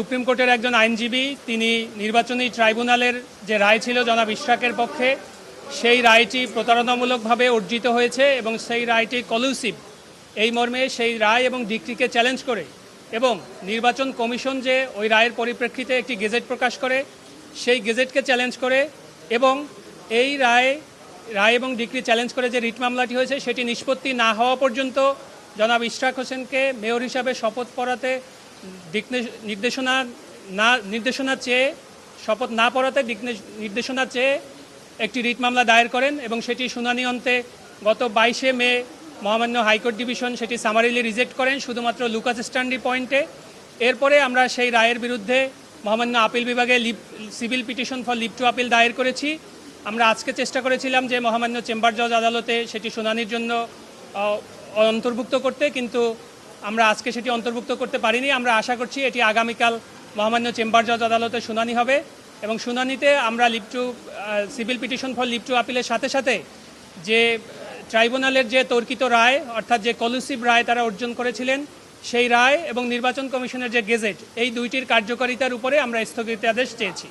Supreme কোর্টের একজন আইনজীবী তিনি নির্বাচনী ট্রাইব্যুনালের যে রায় ছিল জনাব ইশরাকের পক্ষে সেই রায়টি প্রতারণামূলকভাবে অর্জিত হয়েছে এবং সেই রায়টি কলুসিভ এই মর্মে সেই রায় এবং ডিক্রিকে চ্যালেঞ্জ করে এবং নির্বাচন কমিশন যে ওই রায়ের পরিপ্রেক্ষিতে একটি গেজেট প্রকাশ করে সেই গেজেটকে চ্যালেঞ্জ করে এবং এই রায় এবং ডিক্রি চ্যালেঞ্জ করে যে রিট মামলাটি হয়েছে সেটি নিষ্পত্তি না হওয়া পর্যন্ত জনাব ইশরাক হোসেনকে মেয়র হিসাবে শপথ পড়াতে নির্দেশনা চেয়ে শপথ না পড়াতে নির্দেশনা চেয়ে একটি রিট মামলা দায়ের করেন এবং সেটি শুনানি অন্তে গত 22শে মে মহামান্য হাইকোর্ট ডিভিশন সেটি সামারিলি রিজেক্ট করেন শুধুমাত্র লুকাস স্ট্যান্ডি পয়েন্টে। এরপরে আমরা সেই রায়ের বিরুদ্ধে মহামান্য আপিল বিভাগে civil petition for leave to appeal দায়ের করেছি। আমরা আজকে চেষ্টা করেছিলাম যে মহামান্য চেম্বার জজ আদালতে সেটি শুনানির জন্য অন্তর্ভুক্ত করতে, কিন্তু আমরা আজকে সেটি অন্তর্ভুক্ত করতে পারিনি। আমরা আশা করছি এটি আগামীকাল মহামান্য চেম্বার জজ আদালতে শুনানি হবে এবং শুনানিতে আমরা civil petition for leave to আপিলের সাথে সাথে যে ট্রাইব্যুনালের যে তর্কিত রায় অর্থাৎ যে কলুসিভ রায় তারা অর্জন করেছিলেন সেই রায় এবং নির্বাচন কমিশনের যে গেজেট এই দুইটির কার্যকারিতার উপরে আমরা স্থগিতাদেশ চেয়েছি।